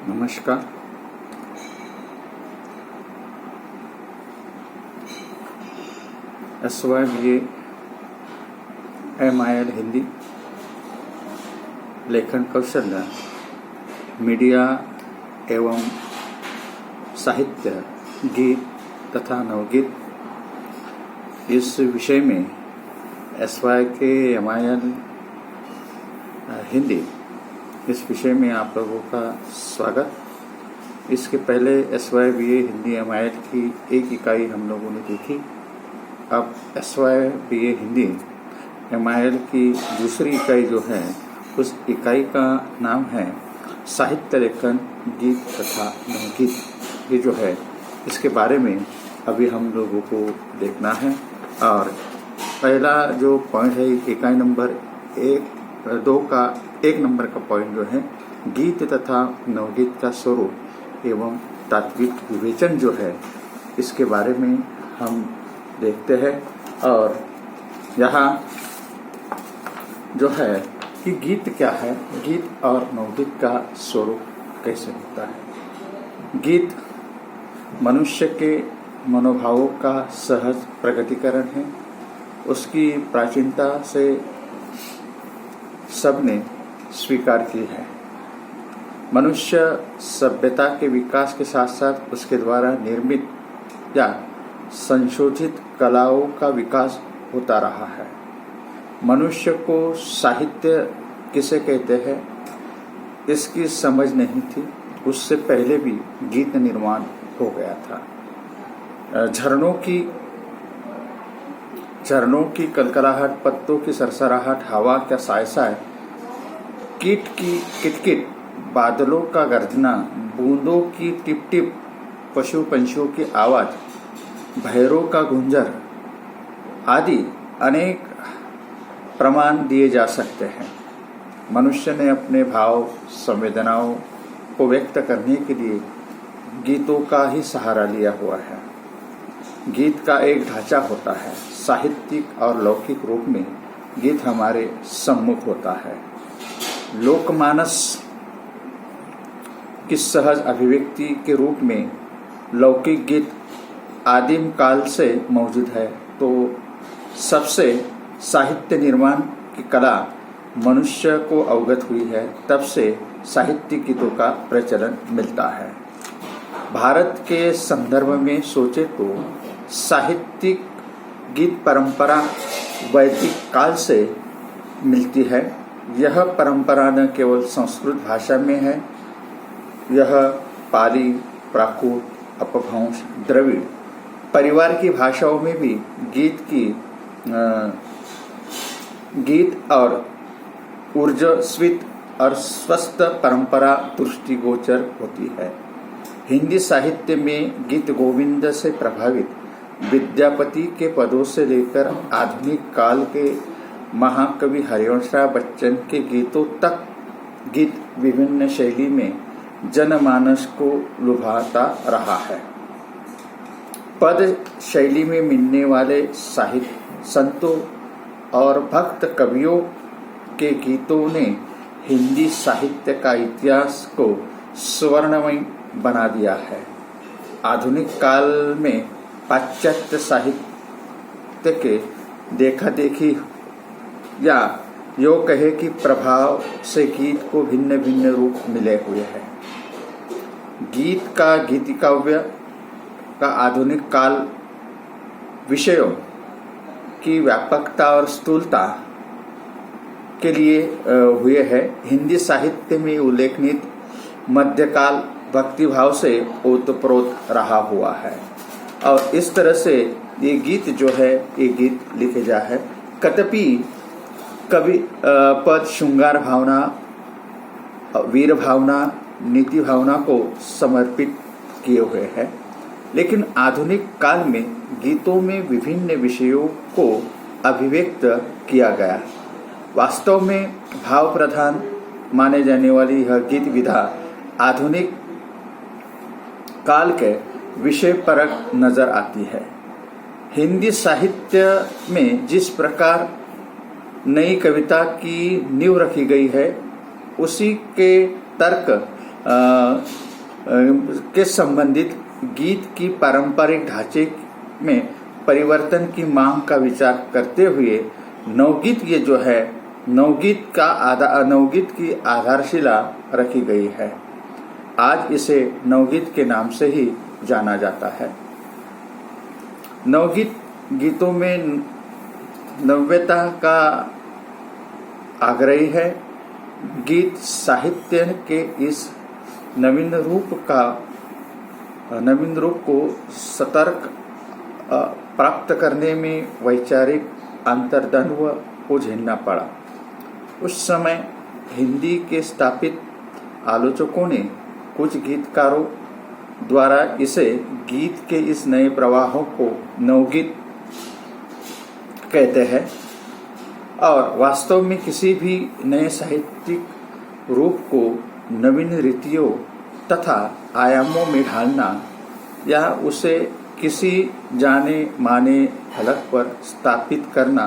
नमस्कार। SYBA MIL Hindi लेखन कौशल्य, मीडिया एवं साहित्य, गीत तथा नवगीत, इस विषय में SYBA हिंदी इस विषय में आप लोगों का स्वागत। इसके पहले SYBA हिंदी MIL की एक इकाई हम लोगों ने देखी। अब SYBA हिंदी MIL की दूसरी इकाई जो है, उस इकाई का नाम है साहित्य लेखन, गीत तथा नवगीत। ये जो है, इसके बारे में अभी हम लोगों को देखना है। और पहला जो पॉइंट है, इकाई नंबर 1-2 का 1 नंबर का पॉइंट जो है, गीत तथा नवगीत का स्वरूप एवं तात्विक विवेचन जो है, इसके बारे में हम देखते हैं। और यहाँ जो है कि गीत क्या है, गीत और नवगीत का स्वरूप कैसे होता है। गीत मनुष्य के मनोभावों का सहज प्रकटीकरण है। उसकी प्राचीनता से सबने स्वीकार की है। मनुष्य सभ्यता के विकास के साथ साथ उसके द्वारा निर्मित या संशोधित कलाओं का विकास होता रहा है। मनुष्य को साहित्य किसे कहते हैं, इसकी समझ नहीं थी। उससे पहले भी गीत निर्माण हो गया था। झरनों की कलकलाहट, पत्तों की सरसराहट, हवा का साय, कीट की किटकिट, बादलों का गर्जना, बूंदों की टिप टिप, पशु पंछियों की आवाज, भैरों का गुंजर आदि अनेक प्रमाण दिए जा सकते हैं। मनुष्य ने अपने भाव संवेदनाओं को व्यक्त करने के लिए गीतों का ही सहारा लिया हुआ है। गीत का एक ढांचा होता है। साहित्यिक और लौकिक रूप में गीत हमारे सम्मुख होता है। लोकमानस की सहज अभिव्यक्ति के रूप में लौकिक गीत आदिम काल से मौजूद है। तो सबसे साहित्य निर्माण की कला मनुष्य को अवगत हुई है, तब से साहित्यिक गीतों का प्रचलन मिलता है। भारत के संदर्भ में सोचे तो साहित्यिक गीत परंपरा वैदिक काल से मिलती है। यह परंपरा न केवल संस्कृत भाषा में है, यह पाली, प्राकृत, अपभ्रंश, द्रविड़ परिवार की भाषाओं में भी गीत और ऊर्जस्वित और स्वस्थ परंपरा दृष्टिगोचर होती है। हिंदी साहित्य में गीत गोविंद से प्रभावित विद्यापति के पदों से लेकर आधुनिक काल के महाकवि हरिवंशराय बच्चन के गीतों तक गीत विभिन्न शैली में जनमानस को लुभाता रहा है। पद शैली में मिलने वाले साहित्य संतों और भक्त कवियों के गीतों ने हिंदी साहित्य का इतिहास को स्वर्णमय बना दिया है। आधुनिक काल में पाश्चात्य साहित्य के देखा देखी या यो कहे कि प्रभाव से गीत को भिन्न भिन्न रूप मिले हुए हैं। गीत का गीतिकाव्य का आधुनिक काल विषयों की व्यापकता और स्थूलता के लिए हुए हैं। हिंदी साहित्य में उल्लेखनीय मध्यकाल भक्तिभाव से ओतप्रोत रहा हुआ है। और इस तरह से ये गीत जो है, ये गीत लिखे जा है। कतपि कवि पद श्रृंगार भावना, वीर भावना, नीति भावना को समर्पित किए हुए हैं। लेकिन आधुनिक काल में गीतों में विभिन्न विषयों को अभिव्यक्त किया गया। वास्तव में भाव प्रधान माने जाने वाली यह गीत विधा आधुनिक काल के विषय परक नजर आती है। हिंदी साहित्य में जिस प्रकार नई कविता की नींव रखी गई है, उसी के तर्क के संबंधित गीत की पारंपरिक ढांचे में परिवर्तन की मांग का विचार करते हुए नवगीत ये जो है नवगीत की आधारशिला रखी गई है। आज इसे नवगीत के नाम से ही जाना जाता है। नवगीत गीतों में नव्यता का आग्रही है। गीत साहित्य के इस नवीन रूप को सतर्क प्राप्त करने में वैचारिक अंतर्द्वंद्व को झेलना पड़ा। उस समय हिंदी के स्थापित आलोचकों ने कुछ गीतकारों द्वारा इसे गीत के इस नए प्रवाहों को नवगीत कहते हैं और वास्तव में किसी भी नए साहित्यिक रूप को नवीन रीतियों तथा आयामों में ढालना या उसे किसी जाने माने फलक पर स्थापित करना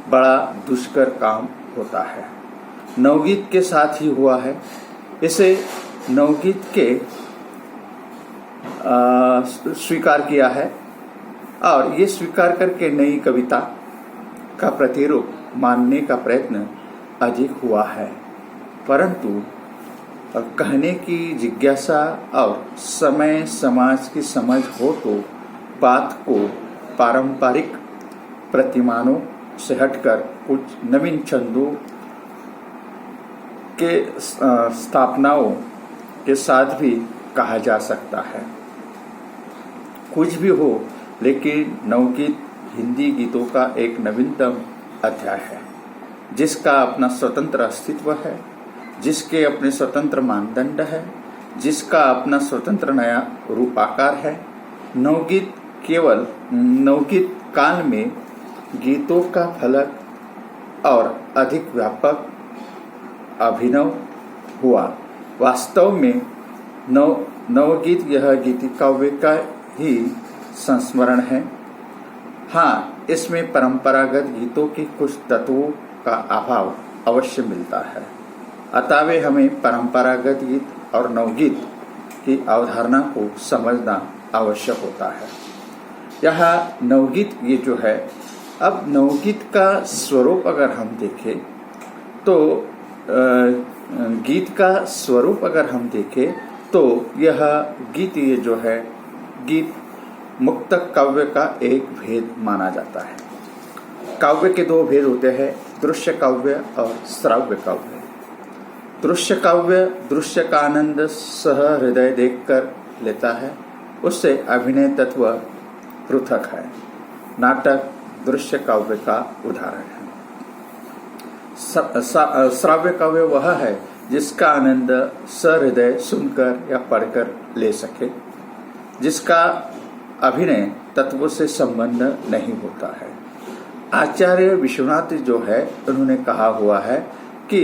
बड़ा दुष्कर काम होता है। नवगीत के साथ ही हुआ है। इसे नवगीत के स्वीकार किया है और ये स्वीकार करके नई कविता का प्रतिरूप मानने का प्रयत्न अधिक हुआ है, परंतु कहने की जिज्ञासा और समय समाज की समझ हो तो बात को पारंपरिक प्रतिमानों से हटकर कुछ नवीन छंदों के स्थापनाओं के साथ भी कहा जा सकता है। कुछ भी हो, लेकिन नवगीत हिंदी गीतों का एक नवीनतम अध्याय है, जिसका अपना स्वतंत्र अस्तित्व है, जिसके अपने स्वतंत्र मानदंड है, जिसका अपना स्वतंत्र नया रूपाकार है। नवगीत काल में गीतों का फलक और अधिक व्यापक अभिनव हुआ। वास्तव में नवगीत यह गीति काव्य का ही संस्मरण है। हाँ, इसमें परंपरागत गीतों के कुछ तत्वों का अभाव अवश्य मिलता है। अतः हमें परंपरागत गीत और नवगीत की अवधारणा को समझना आवश्यक होता है। यह नवगीत ये जो है, अब नवगीत का स्वरूप अगर हम देखें तो गीत का स्वरूप अगर हम देखें तो यह गीत ये जो है गीत मुक्तक काव्य का एक भेद माना जाता है। काव्य के दो भेद होते हैं, दृश्य काव्य और श्राव्य काव्य। दृश्य काव्य दृश्य का आनंद सह हृदय देखकर लेता है, उससे अभिनय तत्व पृथक है। नाटक दृश्य काव्य का उदाहरण है। श्राव्य काव्य वह है जिसका आनंद सहृदय सुनकर या पढ़कर ले सके, जिसका अभिनय तत्व से संबंध नहीं होता है। आचार्य विश्वनाथ जो है उन्होंने कहा हुआ है कि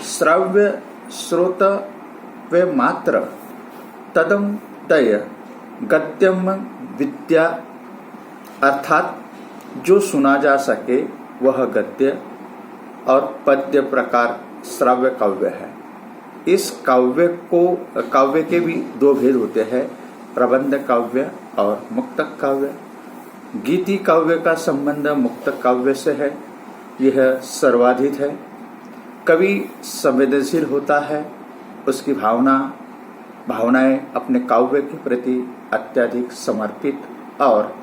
श्राव्य श्रोतव्य मात्र तदम तय गद्यम विद्या, अर्थात जो सुना जा सके वह गद्य और पद्य प्रकार श्राव्य काव्य है। इस काव्य के भी दो भेद होते हैं, प्रबंध काव्य और मुक्तक काव्य। गीति काव्य का संबंध मुक्तक काव्य से है, यह सर्वाधिक है। कवि संवेदनशील होता है, उसकी भावनाएं अपने काव्य के प्रति अत्यधिक समर्पित और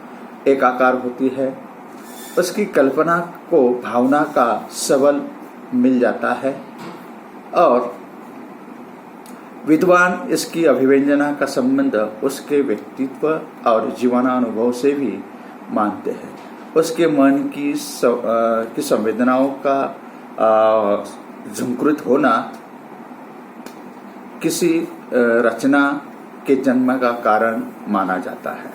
एकाकार होती है। उसकी कल्पना को भावना का सबल मिल जाता है और विद्वान इसकी अभिव्यंजना का संबंध उसके व्यक्तित्व और जीवनानुभव से भी मानते हैं। उसके मन की संवेदनाओं का झंकृत होना किसी रचना के जन्म का कारण माना जाता है।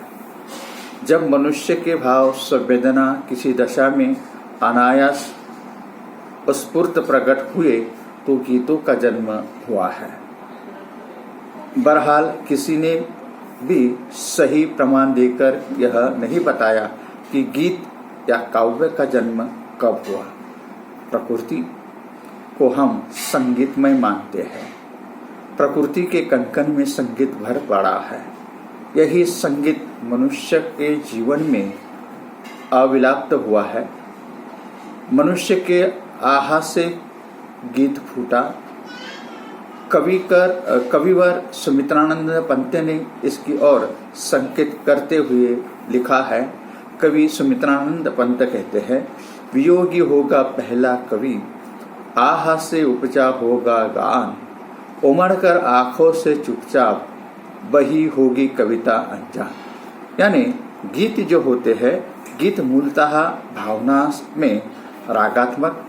जब मनुष्य के भाव संवेदना किसी दशा में अनायास स्फूर्त प्रकट हुए तो गीतों का जन्म हुआ है। बहरहाल किसी ने भी सही प्रमाण देकर यह नहीं बताया कि गीत या काव्य का जन्म कब हुआ। प्रकृति को हम संगीतमय मानते हैं प्रकृति के कण-कण में संगीत भर पड़ा है। यही संगीत मनुष्य के जीवन में अविलुप्त हुआ है। मनुष्य के आहा से गीत फूटा। कविवर सुमित्रानंद पंत ने इसकी ओर संकेत करते हुए लिखा है। कवि सुमित्रानंद पंत कहते हैं, वियोगी होगा पहला कवि, आहा से उपजा होगा गान, उमड़ कर आंखों से चुपचाप वही होगी कविता अनजान। यानी गीत जो होते हैं, गीत मूलतः भावना में रागात्मक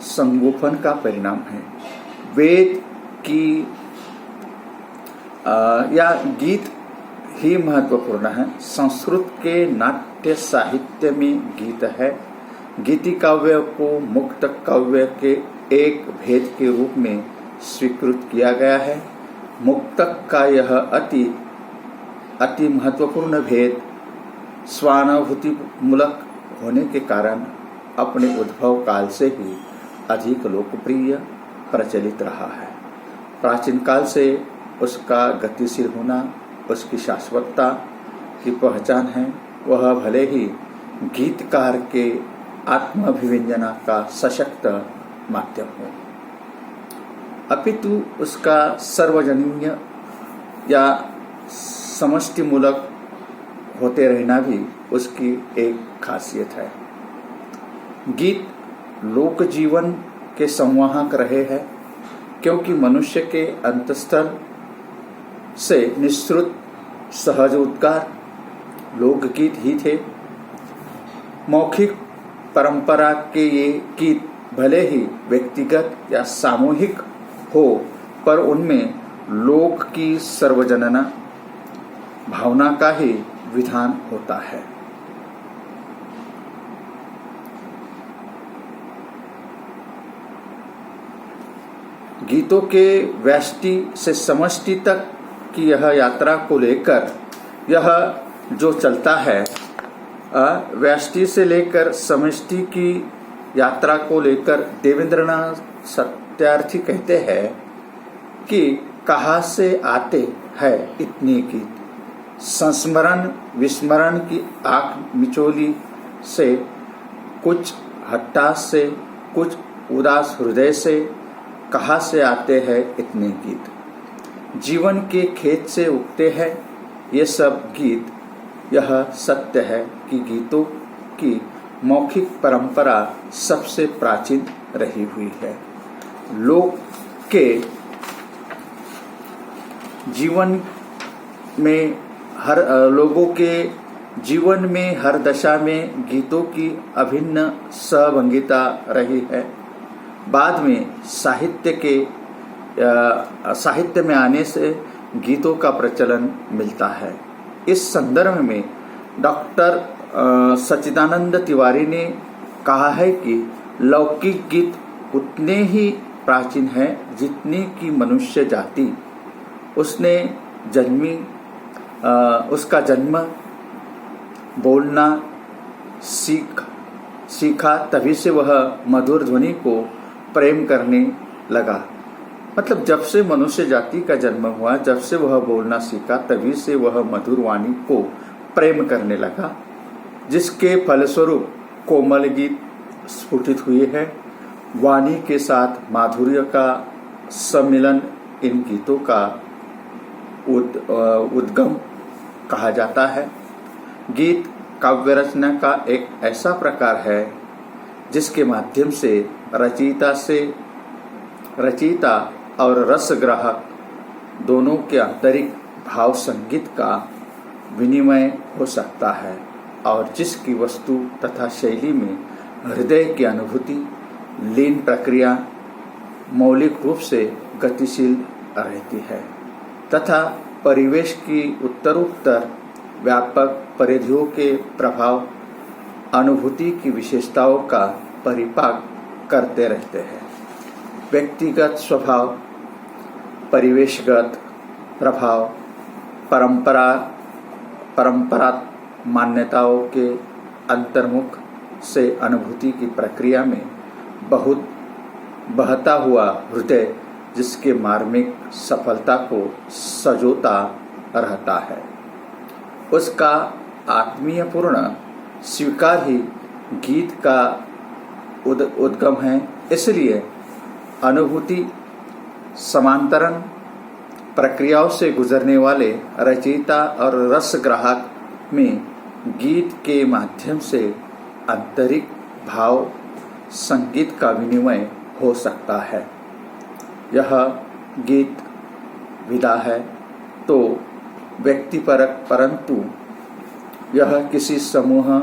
संगोपन का परिणाम है। वेद की या गीत ही महत्वपूर्ण है। संस्कृत के नाट्य साहित्य में गीत है। गीति काव्य को मुक्त काव्य के एक भेद के रूप में स्वीकृत किया गया है। मुक्तक का यह अति महत्वपूर्ण भेद स्वानुभूति मूलक होने के कारण अपने उद्भव काल से ही अधिक लोकप्रिय प्रचलित रहा है। प्राचीन काल से उसका गतिशील होना उसकी शाश्वतता की पहचान है। वह भले ही गीतकार के आत्माभिव्यंजना का सशक्त माध्यम हो, अपितु उसका सार्वजनीय या समष्टिमूलक होते रहना भी उसकी एक खासियत है। गीत लोक जीवन के संवाहक रहे हैं, क्योंकि मनुष्य के अंतःस्थल से निःसृत सहज उद्गार लोकगीत ही थे। मौखिक परंपरा के ये गीत भले ही व्यक्तिगत या सामूहिक हो, पर उनमें लोक की सर्वजनना भावना का ही विधान होता है। गीतों के व्यष्टि से समष्टि तक की यह यात्रा को लेकर यह जो चलता है, व्यष्टि से लेकर समष्टि की यात्रा को लेकर देवेंद्रनाथ सत्यार्थी कहते हैं कि कहाँ से आते हैं इतने गीत, संस्मरण विस्मरण की आंख मिचोली से, कुछ हताश से, कुछ उदास हृदय से, कहाँ से आते हैं इतने गीत, जीवन के खेत से उगते हैं ये सब गीत। यह सत्य है कि गीतों की मौखिक परंपरा सबसे प्राचीन रही हुई है। लोग के जीवन में लोगों के जीवन में हर दशा में गीतों की अभिन्न सहभागिता रही है। बाद में साहित्य में आने से गीतों का प्रचलन मिलता है। इस संदर्भ में डॉक्टर सच्चिदानंद तिवारी ने कहा है कि लौकिक गीत उतने ही प्राचीन है जितनी कि मनुष्य जाति उसका जन्म बोलना सीखा, तभी से वह मधुर ध्वनि को प्रेम करने लगा। मतलब जब से मनुष्य जाति का जन्म हुआ, जब से वह बोलना सीखा, तभी से वह मधुर वाणी को प्रेम करने लगा, जिसके फलस्वरूप कोमल गीत स्फुटित हुए हैं। वाणी के साथ माधुर्य का सम्मिलन इन गीतों का उद्गम कहा जाता है। गीत काव्य रचना का एक ऐसा प्रकार है जिसके माध्यम से रचयिता और रसग्राहक दोनों के आंतरिक भाव संगीत का विनिमय हो सकता है, और जिसकी वस्तु तथा शैली में हृदय की अनुभूति लीन प्रक्रिया मौलिक रूप से गतिशील रहती है तथा परिवेश की उत्तरोत्तर व्यापक परिधियों के प्रभाव अनुभूति की विशेषताओं का परिपाक करते रहते हैं। व्यक्तिगत स्वभाव, परिवेशगत प्रभाव, परंपरा मान्यताओं के अंतर्मुख से अनुभूति की प्रक्रिया में बहुत बहता हुआ हृदय, जिसके मार्मिक सफलता को सजोता रहता है। उसका आत्मीय पूर्ण स्वीकार ही गीत का उद्गम है। इसलिए अनुभूति समांतरण प्रक्रियाओं से गुजरने वाले रचयिता और रस ग्राहक में गीत के माध्यम से आंतरिक भाव संगीत का विनिमय हो सकता है। यह गीत विधा है तो व्यक्तिपरक, परंतु यह किसी समूह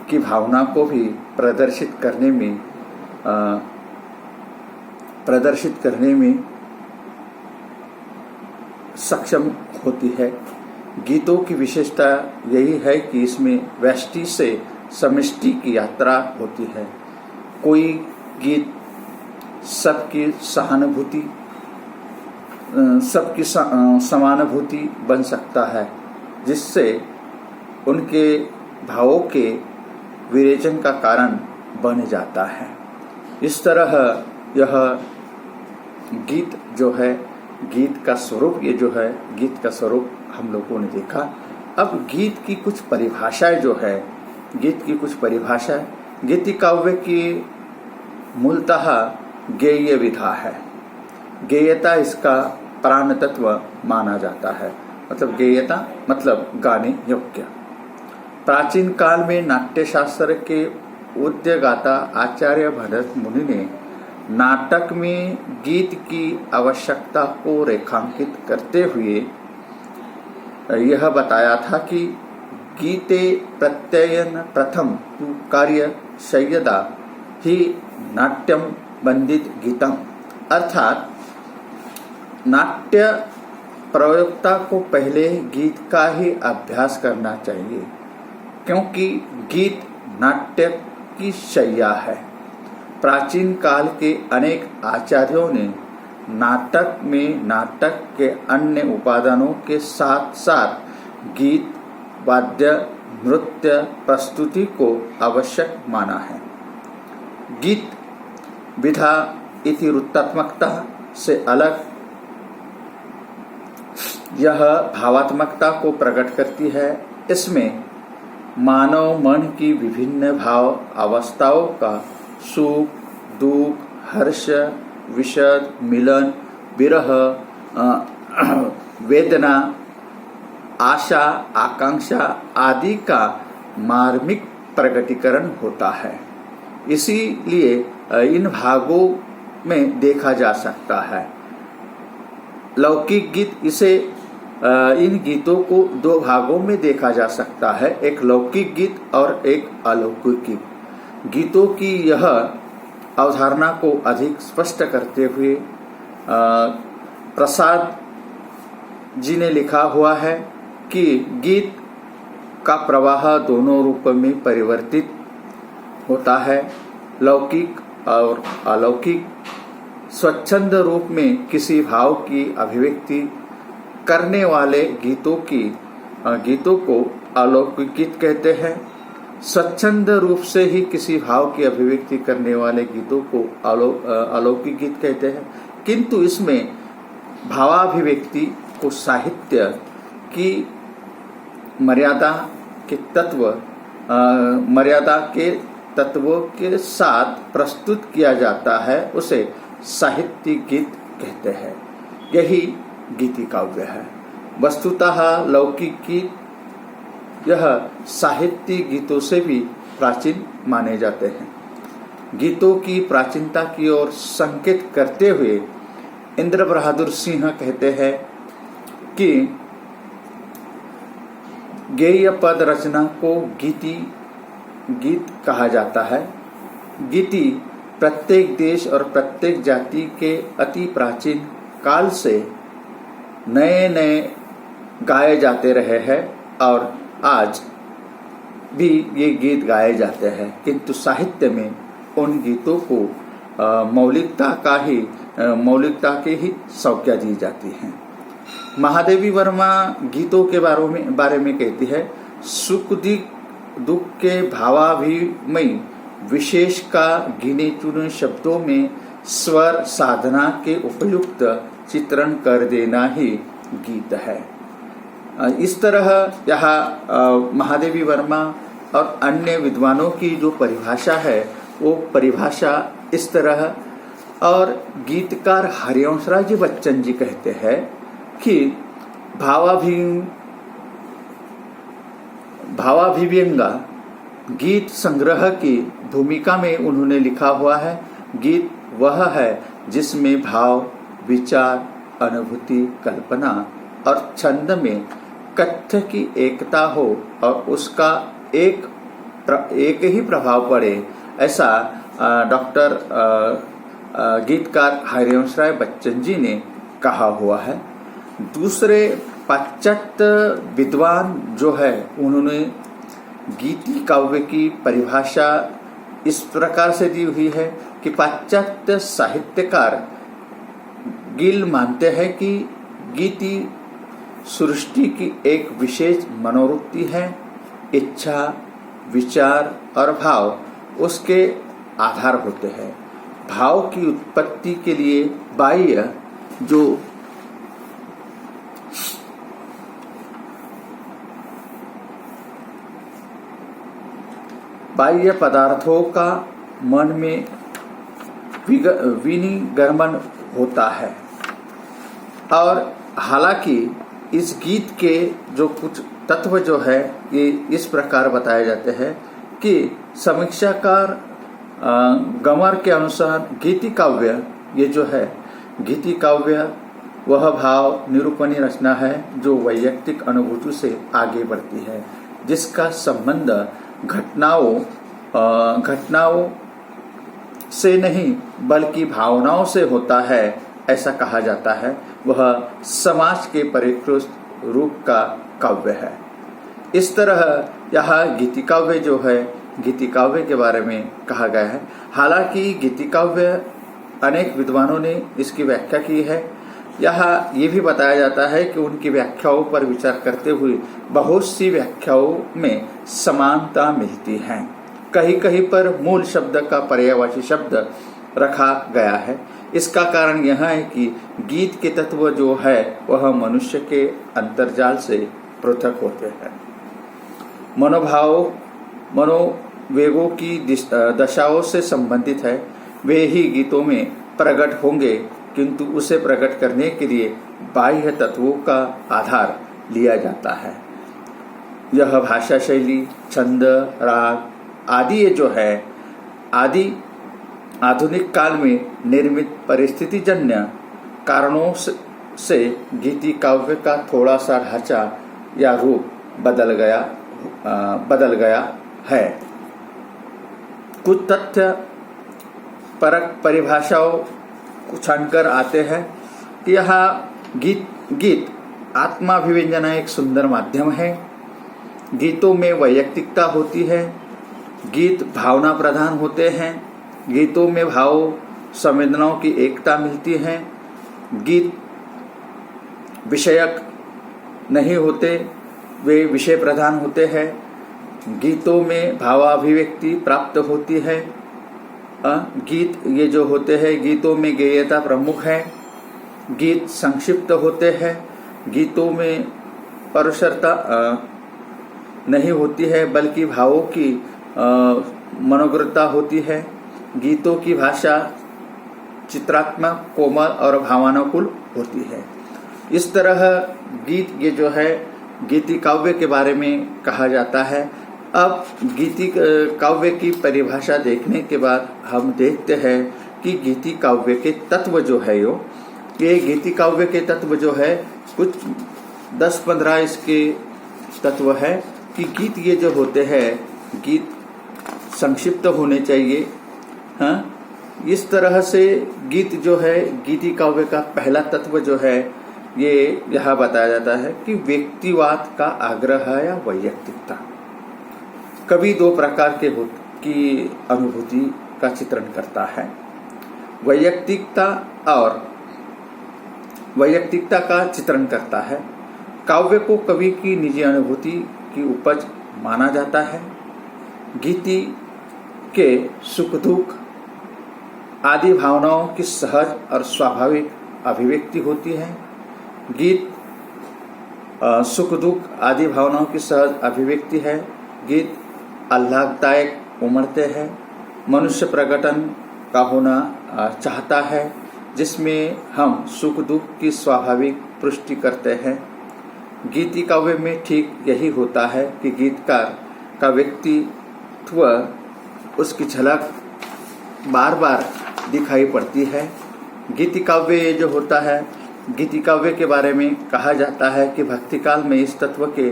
की भावना को भी प्रदर्शित करने में सक्षम होती है। गीतों की विशेषता यही है कि इसमें व्यष्टि से समष्टि की यात्रा होती है। कोई गीत सबकी सहानुभूति, सबकी समानुभूति बन सकता है, जिससे उनके भावों के विरेचन का कारण बन जाता है। इस तरह यह गीत जो है, गीत का स्वरूप, ये जो है गीत का स्वरूप हम लोगों ने देखा। अब गीत की कुछ परिभाषाएं जो है, गीत की कुछ परिभाषा, गीति काव्य की मूलतः गेय विधा है। गेयता इसका प्राण तत्व माना जाता है। मतलब गेयता मतलब गाने योग्य। प्राचीन काल में नाट्यशास्त्र के उद्यगाता आचार्य भरत मुनि ने नाटक में गीत की आवश्यकता को रेखांकित करते हुए यह बताया था कि गीते प्रत्ययन प्रथम तु कार्य संयदा ही नाट्यम बंदित गीतम, अर्थात नाट्य प्रयोक्ता को पहले गीत का ही अभ्यास करना चाहिए, क्योंकि गीत नाट्य की शैया है। प्राचीन काल के अनेक आचार्यों ने नाटक में नाटक के अन्य उपादानों के साथ साथ गीत, वाद्य, नृत्य प्रस्तुति को आवश्यक माना है। गीत विधा इति रुत्तात्मकता से अलग यह भावात्मकता को प्रकट करती है। इसमें मानव मन की विभिन्न भाव अवस्थाओं का सुख, दुख, हर्ष, विषाद, मिलन, विरह, वेदना, आशा, आकांक्षा आदि का मार्मिक प्रकटीकरण होता है। इसीलिए इन भागों में देखा जा सकता है। लौकिक गीत, इसे इन गीतों को दो भागों में देखा जा सकता है, एक लौकिक गीत और एक अलौकिक गीत। गीतों की यह अवधारणा को अधिक स्पष्ट करते हुए प्रसाद जी ने लिखा हुआ है कि गीत का प्रवाह दोनों रूप में परिवर्तित होता है। लौकिक और अलौकिक। स्वच्छंद रूप में किसी भाव की अभिव्यक्ति करने वाले गीतों को अलौकिक गीत कहते हैं। स्वच्छंद रूप से ही किसी भाव की अभिव्यक्ति करने वाले गीतों को अलौकिक गीत कहते हैं। किंतु इसमें भावाभिव्यक्ति को साहित्य की मर्यादा के तत्वों के साथ प्रस्तुत किया जाता है, उसे साहित्यिक गीत कहते हैं। यही गीति काव्य है। वस्तुतः लौकिक गीत यह साहित्यिक गीतों से भी प्राचीन माने जाते हैं। गीतों की प्राचीनता की ओर संकेत करते हुए इंद्र बहादुर सिंह कहते हैं कि गेय पद रचना को गीत कहा जाता है। गीति प्रत्येक देश और प्रत्येक जाति के अति प्राचीन काल से नए नए गाए जाते रहे हैं और आज भी ये गीत गाए जाते हैं, किंतु साहित्य में उन गीतों को मौलिकता के ही संज्ञा दी जाती है। महादेवी वर्मा गीतों के बारे में कहती है, सुख दुख के भावाभिमयी विशेष का गिने चुने शब्दों में स्वर साधना के उपयुक्त चित्रण कर देना ही गीत है। इस तरह यहाँ महादेवी वर्मा और अन्य विद्वानों की जो परिभाषा है वो परिभाषा इस तरह, और गीतकार हरिवंशराय बच्चन जी कहते हैं कि भावाभिव्यंगा गीत संग्रह की भूमिका में उन्होंने लिखा हुआ है। गीत वह है जिसमें भाव, विचार, अनुभूति, कल्पना और छंद में कथ्य की एकता हो और उसका एक ही प्रभाव पड़े, ऐसा डॉक्टर गीतकार हरिवंशराय बच्चन जी ने कहा हुआ है। दूसरे पाश्चात्य विद्वान जो है उन्होंने गीति काव्य की परिभाषा इस प्रकार से दी हुई है कि पाश्चात्य साहित्यकार गिल मानते हैं कि गीति सृष्टि की एक विशेष मनोवृत्ति है। इच्छा, विचार और भाव उसके आधार होते हैं। भाव की उत्पत्ति के लिए बाह्य पदार्थों का मन में विनिगमन होता है। और हालांकि इस गीत के जो कुछ तत्व जो है ये इस प्रकार बताए जाते हैं कि समीक्षाकार गमर के अनुसार गीति काव्य, ये जो है गीति काव्य वह भाव निरूपणी रचना है जो वैयक्तिक अनुभूति से आगे बढ़ती है, जिसका संबंध घटनाओं से नहीं बल्कि भावनाओं से होता है, ऐसा कहा जाता है। वह समाज के परिष्कृत रूप का काव्य है। इस तरह यह गीति काव्य जो है, गीति काव्य के बारे में कहा गया है। हालांकि गीति काव्य अनेक विद्वानों ने इसकी व्याख्या की है। यहाँ ये भी बताया जाता है कि उनकी व्याख्याओं पर विचार करते हुए बहुत सी व्याख्याओं में समानता मिलती है। कहीं कहीं पर मूल शब्द का पर्यायवाची शब्द रखा गया है। इसका कारण यह है कि गीत के तत्व जो है वह मनुष्य के अंतर्जाल से पृथक होते हैं। मनोवेगों की दशाओं से संबंधित है। वे ही गीतों में प्रकट होंगे, किंतु उसे प्रकट करने के लिए बाह्य तत्वों का आधार लिया जाता है। यह भाषा शैली, छंद, राग आदि ये जो है आधुनिक काल में निर्मित परिस्थितिजन्य कारणों से गीति काव्य का थोड़ा सा ढांचा या रूप बदल गया है। कुछ तथ्य परक परिभाषाओं को छानकर आते हैं कि यह गीत आत्माभिव्यंजना एक सुंदर माध्यम है। गीतों में वैयक्तिकता होती है। गीत भावना प्रधान होते हैं। गीतों में भाव संवेदनाओं की एकता मिलती है। गीत विषयक नहीं होते, वे विषय प्रधान होते हैं। गीतों में भावाभिव्यक्ति प्राप्त होती है। गीत ये जो होते हैं, गीतों में गेयता प्रमुख है। गीत संक्षिप्त होते हैं। गीतों में परसरता नहीं होती है, बल्कि भावों की मनोग्रता होती है। गीतों की भाषा चित्रात्मक, कोमल और भावनाकुल होती है। इस तरह गीत ये जो है गीति काव्य के बारे में कहा जाता है। अब गीति काव्य की परिभाषा देखने के बाद हम देखते हैं कि गीति काव्य के तत्व जो है ये गीति काव्य के तत्व जो है कुछ 10-15 इसके तत्व है कि गीत ये जो होते हैं, गीत संक्षिप्त होने चाहिए। हाँ, इस तरह से गीत जो है गीति काव्य का पहला तत्व जो है ये यहाँ बताया जाता है कि व्यक्तिवाद का आग्रह या वैयक्तिकता। कवि दो प्रकार की अनुभूति का चित्रण करता है, वैयक्तिकता का चित्रण करता है। काव्य को कवि की निजी अनुभूति की उपज माना जाता है। गीति के सुख दुख आदि भावनाओं की सहज और स्वाभाविक अभिव्यक्ति होती है। गीत सुख दुख आदि भावनाओं की सहज अभिव्यक्ति है। गीत आह्लाददायक उमड़ते हैं। मनुष्य प्रकटन का होना चाहता है, जिसमें हम सुख दुख की स्वाभाविक पुष्टि करते हैं। गीति काव्य में ठीक यही होता है कि गीतकार का व्यक्तित्व, उसकी झलक बार बार दिखाई पड़ती है। गीति काव्य जो होता है, गीति काव्य के बारे में कहा जाता है कि भक्ति काल में इस तत्व के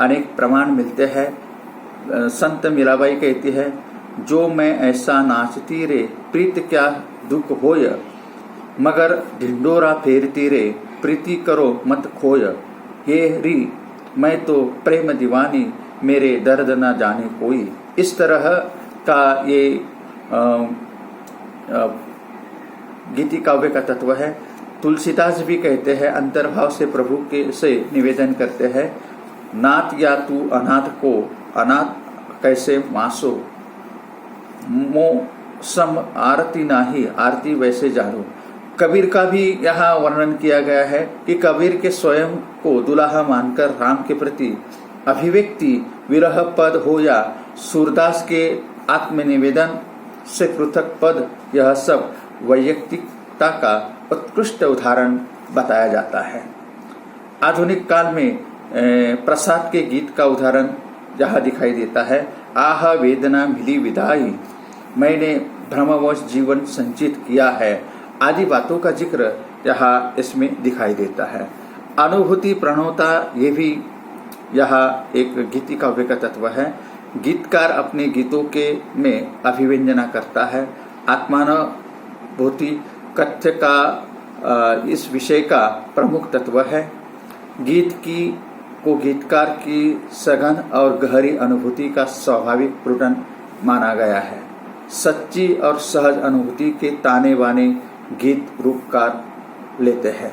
अनेक प्रमाण मिलते हैं। संत मीराबाई कहती है, जो मैं ऐसा नाचती रे प्रीत क्या दुख होय, मगर ढिंडोरा फेरती रे प्रीति करो मत खोय। हे री मैं तो प्रेम दीवानी, मेरे दर्द न जाने कोई। इस तरह का ये गीति काव्य का तत्व है। तुलसीदास भी कहते हैं, अंतर्भाव से प्रभु के से निवेदन करते हैं, नाथ या तू अनाथ को अनाथ कैसे मासो, मो सम आरती नाही आरती वैसे जानो। कबीर का भी यहाँ वर्णन किया गया है कि कबीर के स्वयं को दुल्हा मानकर राम के प्रति अभिव्यक्ति विरह पद हो या सूरदास के आत्मनिवेदन से पृथक पद, यह सब वैयक्तिकता का उत्कृष्ट उदाहरण बताया जाता है। आधुनिक काल में प्रसाद के गीत का उदाहरण यहाँ दिखाई देता है। आह वेदना मिली विदाई, मैंने भ्रमवश जीवन संचित किया है, आदि बातों का जिक्र यहाँ इसमें दिखाई देता है। अनुभूति प्रणवता, ये भी यहाँ एक गीति काव्य का तत्व है। गीतकार अपने गीतों के में अभिव्यंजना करता है। आत्मानुभूति कथ्य का इस विषय का प्रमुख तत्व है। गीत को गीतकार की सघन और गहरी अनुभूति का स्वाभाविक प्रकटन माना गया है। सच्ची और सहज अनुभूति के ताने बाने गीत रूपकार लेते हैं।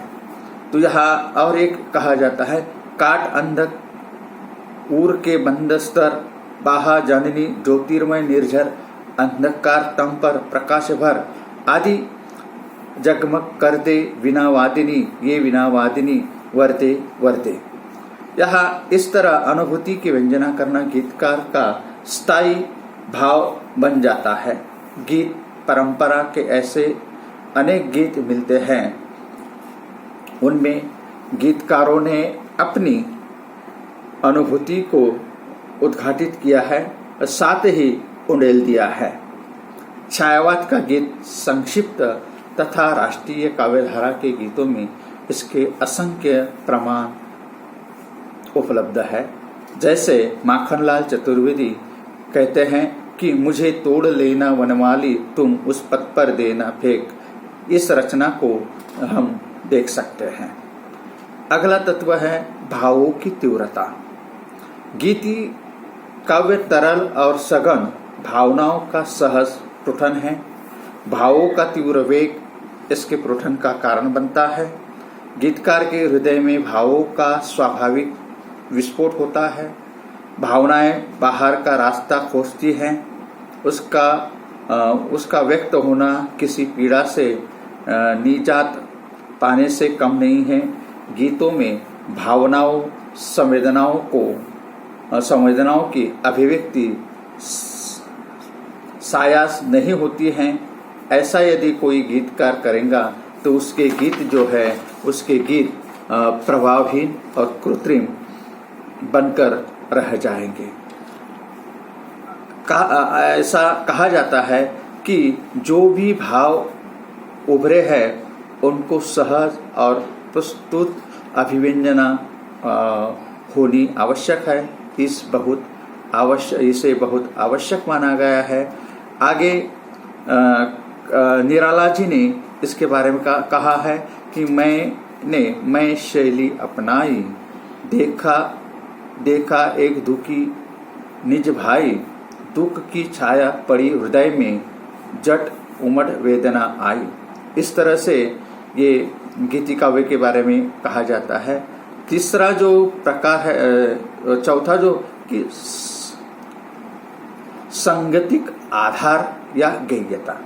तो यहाँ और एक कहा जाता है, काट अंधक ऊर के बंद स्तर, बाहा जननी ज्योतिर्मय निर्झर, अंधकार तम पर प्रकाश भर, आदि जगमग कर दे विनावादिनी, ये विनावादिनी वर्दे वर्दे। यहाँ इस तरह अनुभूति की व्यंजना करना गीतकार का स्थायी भाव बन जाता है। गीत परंपरा के ऐसे अनेक गीत मिलते हैं, उनमें गीतकारों ने अपनी अनुभूति को उद्घाटित किया है और साथ ही उंडेल दिया है। छायावाद का गीत संक्षिप्त तथा राष्ट्रीय काव्यधारा के गीतों में इसके असंख्य प्रमाण उपलब्ध है। जैसे माखनलाल चतुर्वेदी कहते हैं कि मुझे तोड़ लेना वनमाली, तुम उस पथ पर देना फेंक। इस रचना को हम देख सकते हैं। अगला तत्व है भावों की तीव्रता। गीति काव्य तरल और सघन भावनाओं का सहज प्रकटन है। भावों का तीव्र वेग इसके प्रकटन का कारण बनता है। गीतकार के हृदय में भावों का स्वाभाविक विस्फोट होता है। भावनाएं बाहर का रास्ता खोजती हैं। उसका व्यक्त होना किसी पीड़ा से निजात पाने से कम नहीं है। गीतों में भावनाओं संवेदनाओं की अभिव्यक्ति सायास नहीं होती हैं। ऐसा यदि कोई गीतकार करेगा तो उसके गीत प्रभावहीन और कृत्रिम बनकर रह जाएंगे। ऐसा कहा जाता है कि जो भी भाव उभरे हैं उनको सहज और प्रस्तुत अभिव्यंजना होनी आवश्यक है। इसे बहुत आवश्यक माना गया है। आगे निराला जी ने इसके बारे में कहा है कि मैं शैली अपनाई, देखा एक दुखी निज भाई, दुख की छाया पड़ी हृदय में, जट उमड़ वेदना आई। इस तरह से ये गीति काव्य के बारे में कहा जाता है। तीसरा जो प्रकार है, चौथा जो कि संगीतिक आधार या गेयता।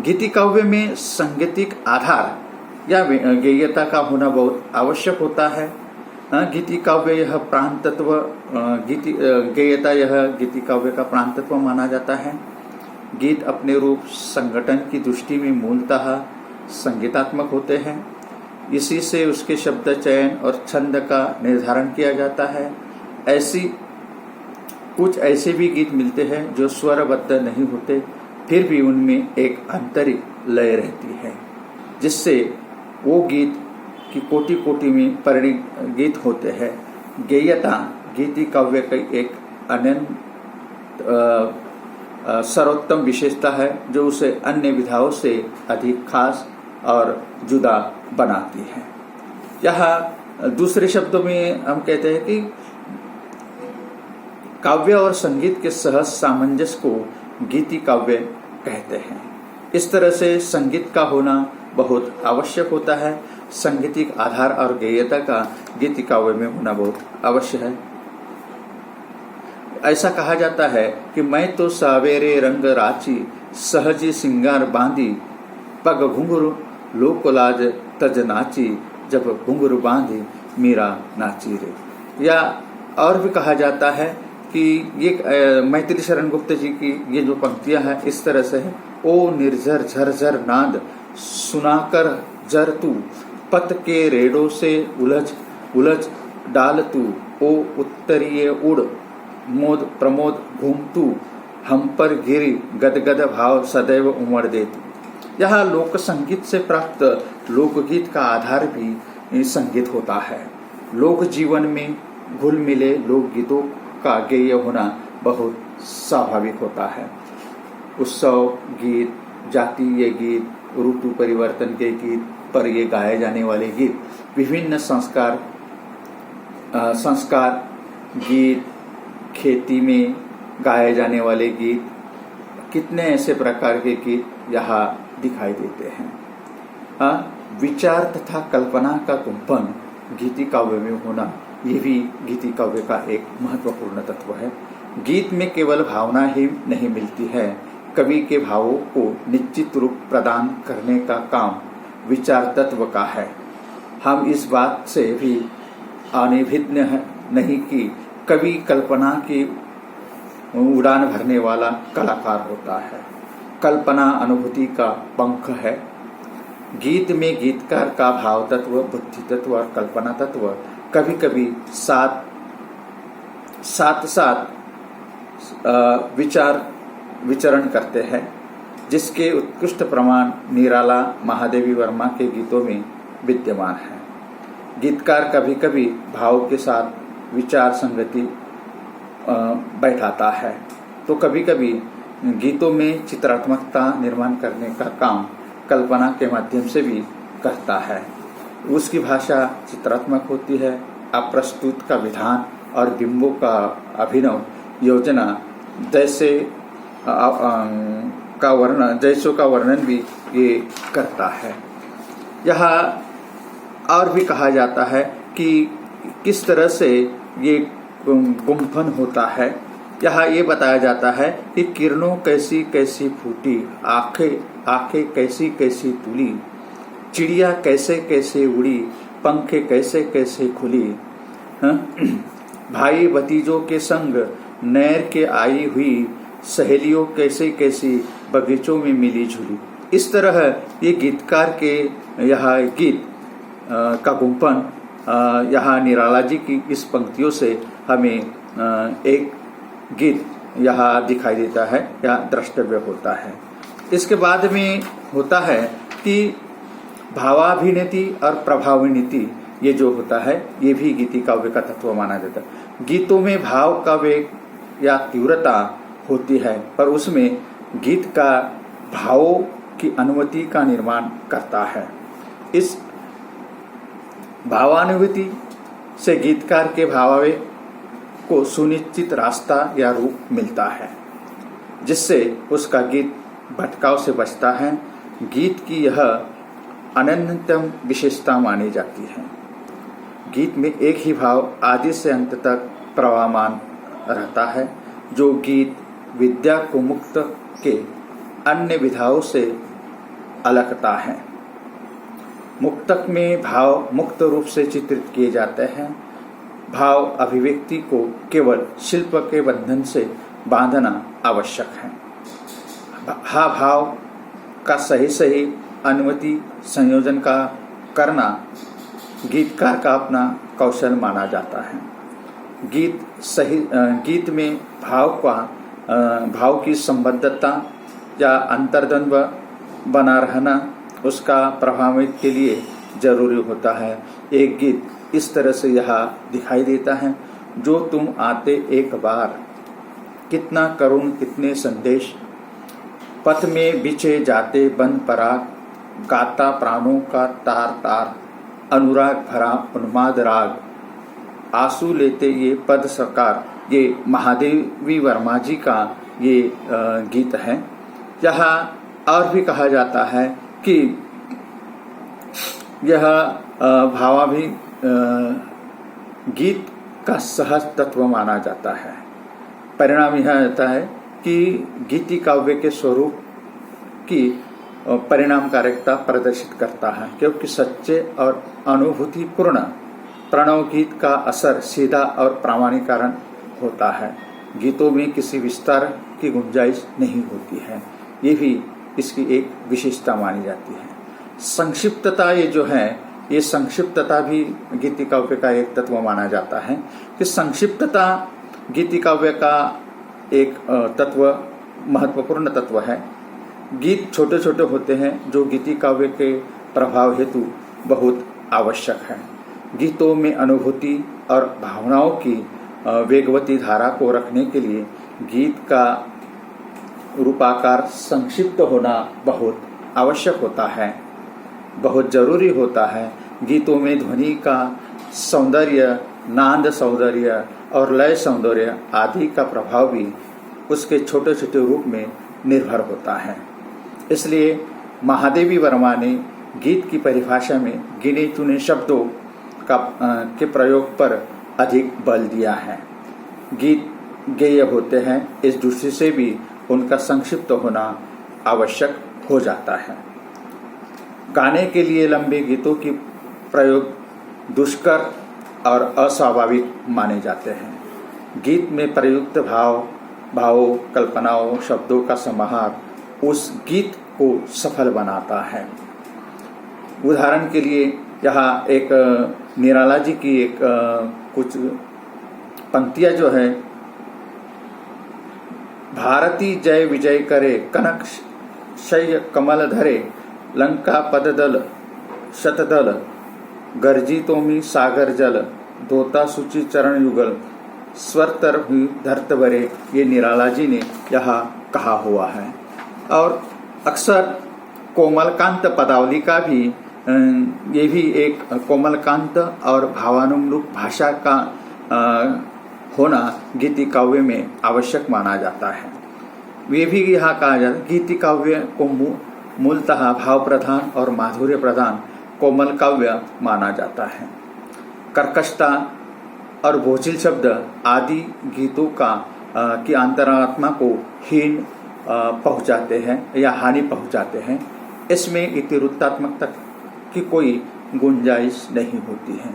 गीति काव्य में संगीतिक आधार या गेयता का होना बहुत आवश्यक होता है। गीति काव्य यह प्राण तत्व गेयता यह गीति काव्य का प्राण तत्व माना जाता है। गीत अपने रूप संगठन की दृष्टि में मूलतः संगीतात्मक होते हैं। इसी से उसके शब्द चयन और छंद का निर्धारण किया जाता है। कुछ ऐसे भी गीत मिलते हैं जो स्वरबद्ध नहीं होते, फिर भी उनमें एक आंतरिक लय रहती है, जिससे वो गीत की कोटि कोटि में परिणित गीत होते हैं। गेयता गीति काव्य की एक अनंत सर्वोत्तम विशेषता है जो उसे अन्य विधाओं से अधिक खास और जुदा बनाती है। यह दूसरे शब्दों में हम कहते हैं कि काव्य और संगीत के सहज सामंजस्य को गीति काव्य कहते हैं। इस तरह से संगीत का होना बहुत आवश्यक होता है। संगीतिक आधार और गेयता का गीति काव्य में होना बहुत आवश्यक है। ऐसा कहा जाता है कि मैं तो सावेरे रंग राची, सहजी सिंगार बांधी, पग घुंघरू लोकलाज तज नाची, जब घुंघरू बांधी मीरा नाची रे। या और भी कहा जाता है कि ये मैथिली शरण गुप्त जी की ये जो पंक्तियां हैं इस तरह से है। ओ निर्झर झरझर नाद सुनाकर जर तू, पत के रेड़ों से उलझ उलझ डाल तू, ओ उत्तरीय उड़ मोद प्रमोद घूम तू, हम पर गिरी गदगद भाव सदैव उमड़ दे तू। यह लोक संगीत से प्राप्त लोकगीत का आधार भी संगीत होता है। लोक जीवन में घुल मिले लोकगीतों का गेय होना बहुत स्वाभाविक होता है। उत्सव गीत, जातीय गीत, ऋतु परिवर्तन के गीत पर ये गाए जाने वाले गीत, विभिन्न संस्कार गीत, खेती में गाए जाने वाले गीत, कितने ऐसे प्रकार के गीत यहाँ दिखाई देते हैं। विचार तथा कल्पना का कुंपन गीति काव्य में होना, ये भी गीति काव्य का एक महत्वपूर्ण तत्व है। गीत में केवल भावना ही नहीं मिलती है, कवि के भावों को निश्चित रूप प्रदान करने का काम विचार तत्व का है। हम इस बात से भी अनभिज्ञ नहीं कि कवि कल्पना की उड़ान भरने वाला कलाकार होता है। कल्पना अनुभूति का पंख है। गीत में गीतकार का भाव तत्व, बुद्धि तत्व और कल्पना तत्व कभी कभी साथ विचरण करते हैं, जिसके उत्कृष्ट प्रमाण निराला महादेवी वर्मा के गीतों में विद्यमान है। गीतकार कभी कभी भाव के साथ विचार संगति बैठाता है, तो कभी कभी गीतों में चित्रात्मकता निर्माण करने का काम कल्पना के माध्यम से भी करता है। उसकी भाषा चित्रात्मक होती है। अप्रस्तुत का विधान और बिंबों का अभिनव योजना जैसों का वर्णन भी ये करता है। यह और भी कहा जाता है कि किस तरह से ये गुम्फन होता है। यहाँ ये बताया जाता है कि किरणों कैसी कैसी फूटी, आंखें कैसी कैसी तुली, चिड़िया कैसे कैसे उड़ी, पंखे कैसे कैसे खुली, भाई भतीजों के संग नैर के आई हुई, सहेलियों कैसे कैसी बगीचों में मिली झूली। इस तरह ये गीतकार के यहाँ गीत का गुम्फन यहाँ निराला जी की इस पंक्तियों से हमें एक गीत यहाँ दिखाई देता है या द्रष्टव्य होता है। इसके बाद में होता है कि भावाभिनीति और प्रभावाभिनीति, ये जो होता है ये भी गीति काव्य का तत्व माना जाता है। गीतों में भाव का वेग या तीव्रता होती है, पर उसमें गीत का भावों की अनुमति का निर्माण करता है। इस भावानुभूति से गीतकार के भावावेग को सुनिश्चित रास्ता या रूप मिलता है, जिससे उसका गीत भटकाव से बचता है। गीत की यह अनन्यतम विशेषता मानी जाती है। गीत में एक ही भाव आदि से अंत तक प्रवाहमान रहता है, जो गीत विद्या को मुक्त के अन्य विधाओं से अलगता है। मुक्तक में भाव मुक्त रूप से चित्रित किए जाते हैं। भाव अभिव्यक्ति को केवल शिल्प के बंधन से बांधना आवश्यक है। हा भाव का सही अनुमति संयोजन का करना गीतकार का अपना कौशल माना जाता है। गीत में भाव की संबद्धता या अंतर्द्वंद्व बना रहना उसका प्रभावित के लिए जरूरी होता है। एक गीत इस तरह से यहाँ दिखाई देता है, जो तुम आते एक बार, कितना करुण कितने संदेश, पथ में बिछे जाते बंद पराग, गाता प्राणों का तार तार, अनुराग भरा उन्माद राग, आंसू लेते ये पद सकार। ये महादेवी वर्मा जी का ये गीत है। यहाँ और भी कहा जाता है कि यह भावाभि गीत का सहज तत्व माना जाता है। परिणाम यह रहता है कि गीति काव्य के स्वरूप की परिणामकारिता प्रदर्शित करता है, क्योंकि सच्चे और अनुभूतिपूर्ण प्रणव गीत का असर सीधा और प्रामाणिकरण होता है। गीतों में किसी विस्तार की गुंजाइश नहीं होती है। ये भी इसकी एक विशेषता मानी जाती है। संक्षिप्तता ये जो है, ये संक्षिप्तता भी गीति काव्य का एक तत्व माना जाता है कि संक्षिप्तता गीति काव्य का एक तत्व, महत्वपूर्ण तत्व है। गीत छोटे छोटे होते हैं, जो गीति काव्य के प्रभाव हेतु बहुत आवश्यक है। गीतों में अनुभूति और भावनाओं की वेगवती धारा को रखने के लिए गीत का रूपाकार संक्षिप्त होना बहुत आवश्यक होता है, बहुत जरूरी होता है। गीतों में ध्वनि का सौंदर्य, नाद सौंदर्य और लय सौंदर्य आदि का प्रभाव भी उसके छोटे छोटे रूप में निर्भर होता है। इसलिए महादेवी वर्मा ने गीत की परिभाषा में गिने चुने शब्दों के प्रयोग पर अधिक बल दिया है। गीत गेय होते हैं, इस दृष्टि से भी उनका संक्षिप्त होना आवश्यक हो जाता है। गाने के लिए लंबे गीतों की प्रयोग दुष्कर और अस्वाभाविक माने जाते हैं। गीत में प्रयुक्त भावों, कल्पनाओं, शब्दों का समाहार उस गीत को सफल बनाता है। उदाहरण के लिए यहाँ एक निराला जी की एक कुछ पंक्तियां जो है, भारती जय विजय करे, कनक शय कमल धरे, लंका पददल शतदल, गर्जितों में सागर जल, दोता सूचि चरण युगल, स्वर हुई धरत बरे। ये निराला जी ने यहाँ कहा हुआ है। और अक्सर कोमलकांत पदावली का भी ये भी एक कोमलकांत और भावानुरूप भाषा का होना गीति काव्य में आवश्यक माना जाता है। वे भी यहाँ कहा जाता है गीति काव्य को मूलतः भाव प्रधान और माधुर्य प्रधान कोमल काव्य माना जाता है। कर्कशता और बोझिल शब्द आदि गीतों की अंतरात्मा को हीन पहुंचाते हैं या हानि पहुंचाते हैं। इसमें इतिवृत्तात्मकता की कोई गुंजाइश नहीं होती है।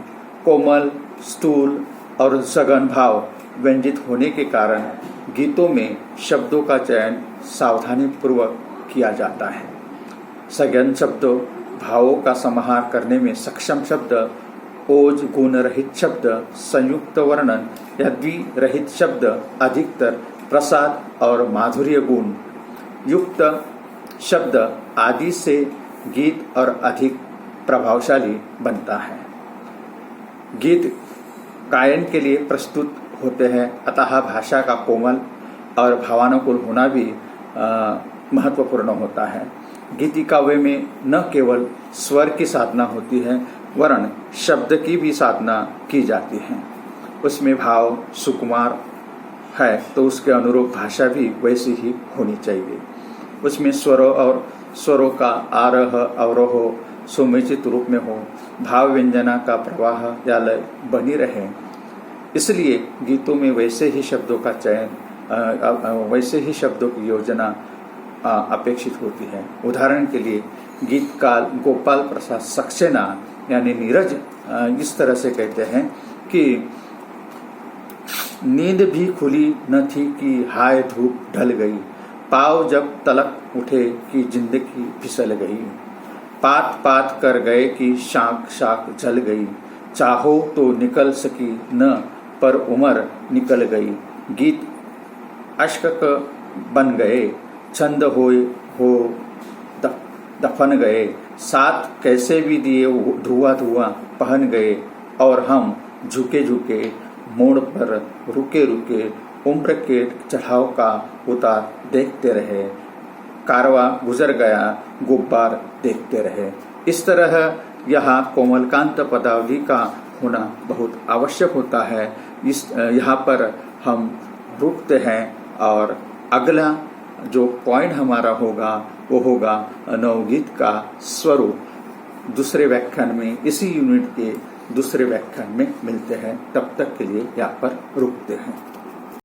कोमल, स्थूल और सघन भाव व्यंजित होने के कारण गीतों में शब्दों का चयन सावधानी पूर्वक किया जाता है। सघन शब्द भावों का समाहार करने में सक्षम शब्द, ओज गुण रहित शब्द, संयुक्त वर्णन या द्विरहित शब्द अधिकतर प्रसाद और माधुर्य गुण युक्त शब्द आदि से गीत और अधिक प्रभावशाली बनता है। गीत गायन के लिए प्रस्तुत होते हैं, अतः भाषा का कोमल और भावानुकूल होना भी महत्वपूर्ण होता है। गीति काव्य में न केवल स्वर की साधना होती है, वरन शब्द की भी साधना की जाती है। उसमें भाव सुकुमार है तो उसके अनुरूप भाषा भी वैसी ही होनी चाहिए। उसमें स्वरों का आरोह अवरोह सुनिश्चित रूप में हो, भाव व्यंजना का प्रवाह या लय बनी रहे। इसलिए गीतों में वैसे ही शब्दों का चयन, वैसे ही शब्दों की योजना अपेक्षित होती है। उदाहरण के लिए गीतकार गोपाल प्रसाद सक्सेना यानी नीरज इस तरह से कहते हैं कि नींद भी खुली न थी कि हाय धूप ढल गई, पाँव जब तलक उठे कि जिंदगी फिसल गई, पात पात कर गए कि शाख शाख जल गई, चाहो तो निकल सकी न पर उम्र निकल गई, गीत अश्क बन गए, छंद हो दफन गए, साथ कैसे भी दिए धुआं धुआं पहन गए, और हम झुके झुके मोड़ पर रुके रुके उम्र के चढ़ाव का उतार देखते रहे, कारवां गुजर गया गुब्बार देखते रहे। इस तरह यहाँ कोमलकांत पदावली का होना बहुत आवश्यक होता है। यहाँ पर हम रुकते हैं और अगला जो पॉइंट हमारा होगा वो होगा नवगीत का स्वरूप। दूसरे व्याख्यान में, इसी यूनिट के दूसरे व्याख्यान में मिलते हैं। तब तक के लिए यहाँ पर रुकते हैं।